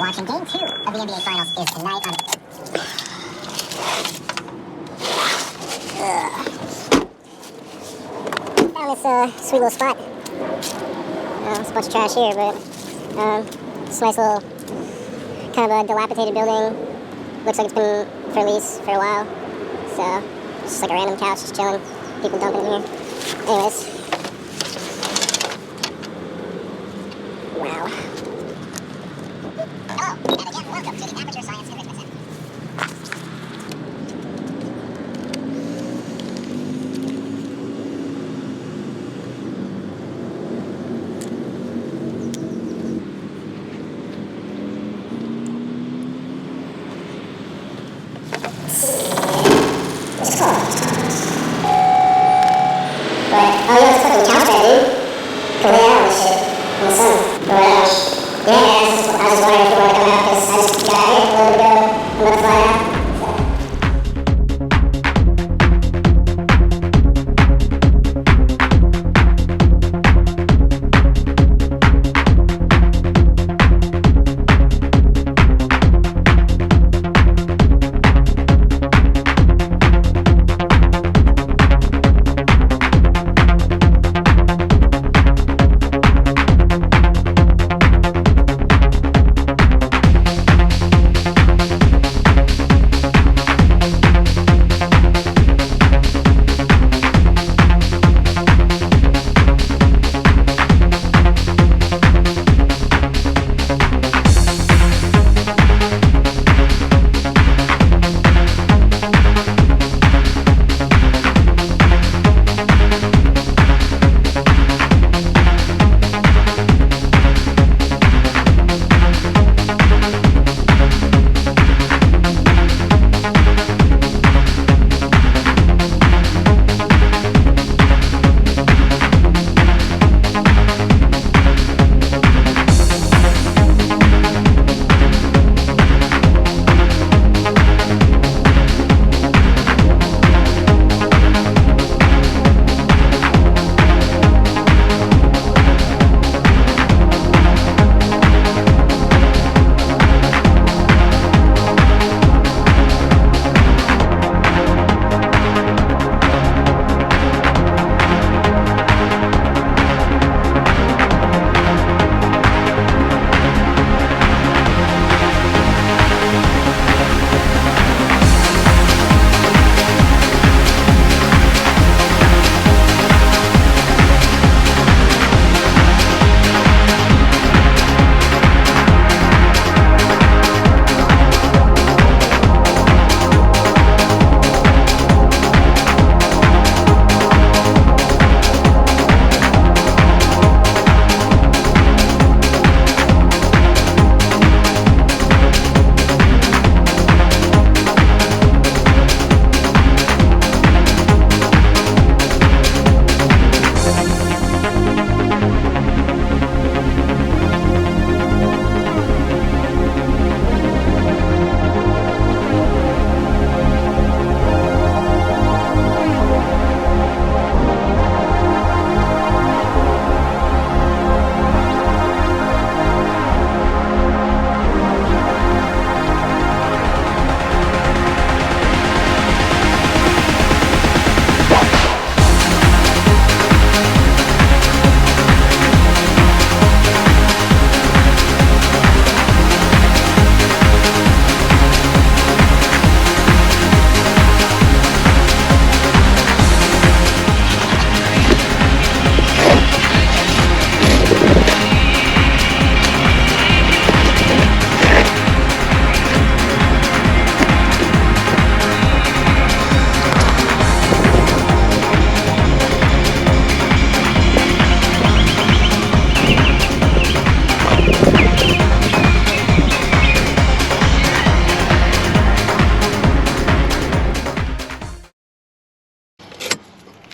Action. Game 2 of the NBA Finals is tonight on... Found this sweet little spot. It's a bunch of trash here, but it's a nice little kind of a dilapidated building. Looks like it's been for lease for a while. So, it's just like a random couch just chilling. People dumping in here. Anyways. Wow. Hello, and again, welcome to the Amateur Science Enrichment Center. Oh yeah, it's fucking couch bed, dude. Can lay out and shit in the sun. Or yeah, I was just wondering if you want to come out because I just got out here a little bit ago. I'm about to fly out.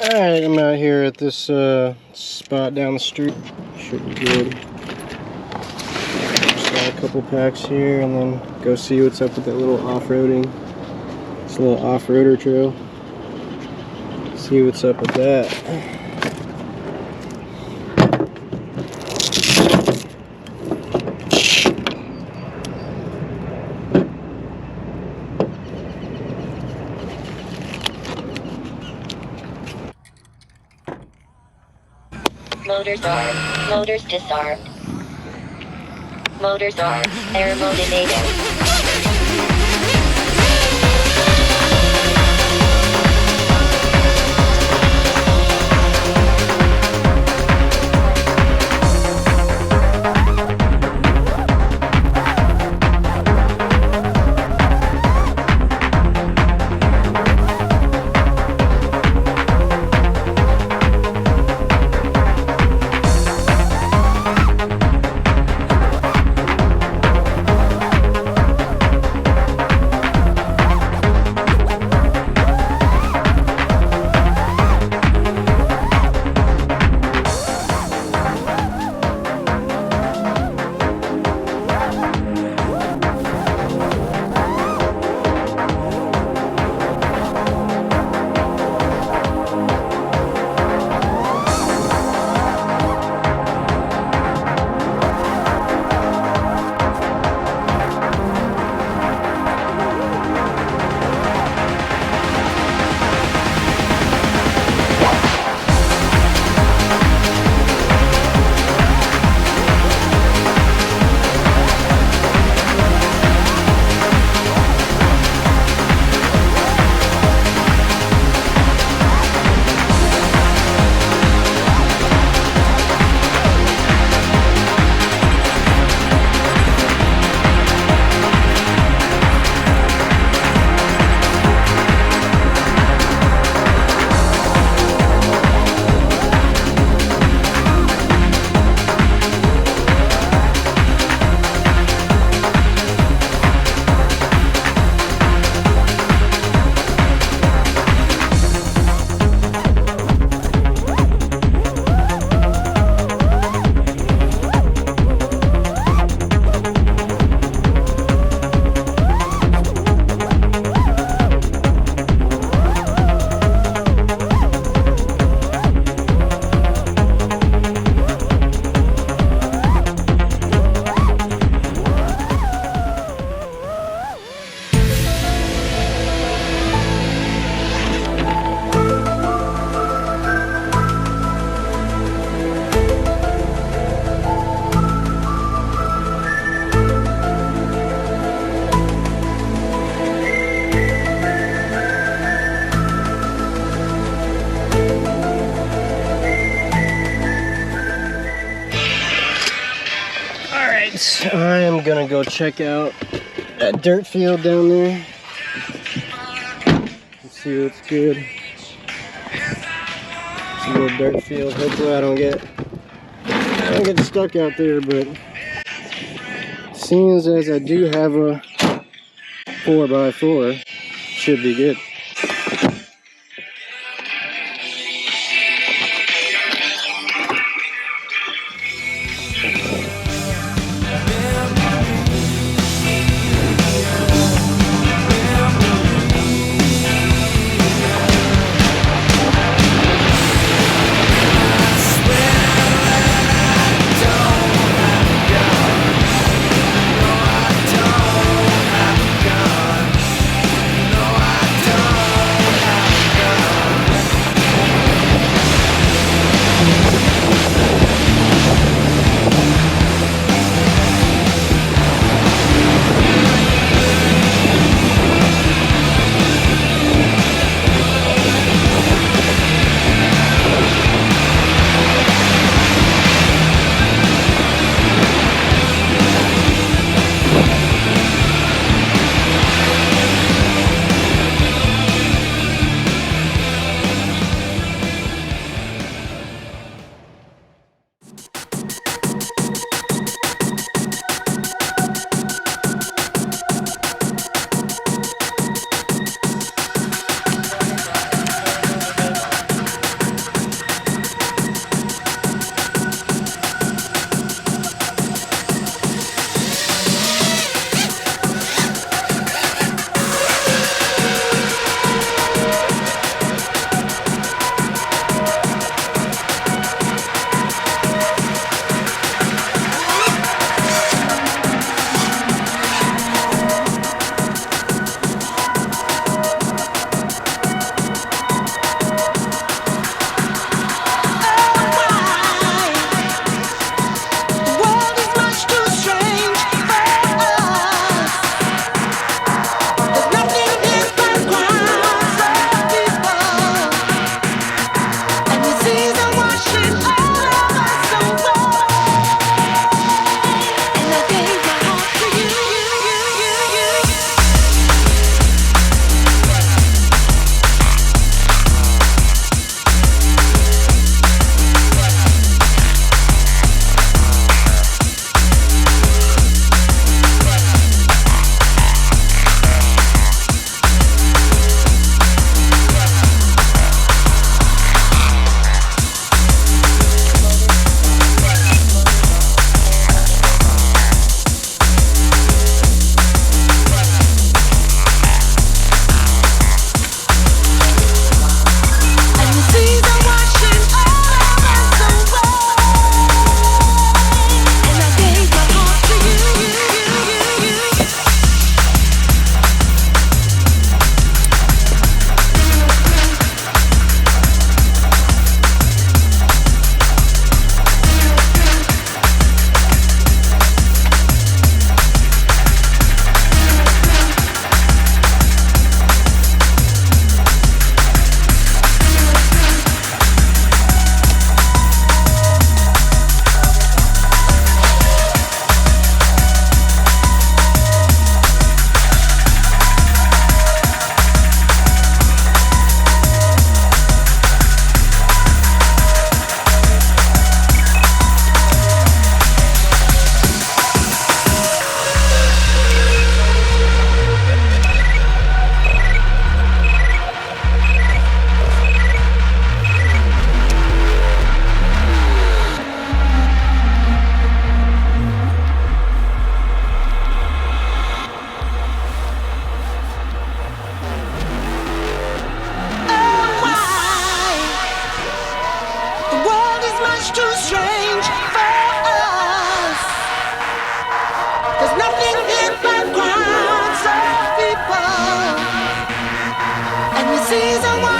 Alright, I'm out here at this spot down the street. Should be good. Just got a couple packs here and then go see what's up with that little off-roading. It's a little off-roader trail. See what's up with that. Motors armed. Motors disarmed. Motors armed. Air mode enabled. I am gonna go check out that dirt field down there. Let's see what's good. It's a little dirt field. Hopefully I don't get stuck out there, but seeing as I do have a 4x4, should be good. No, I don't.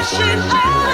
crashing out.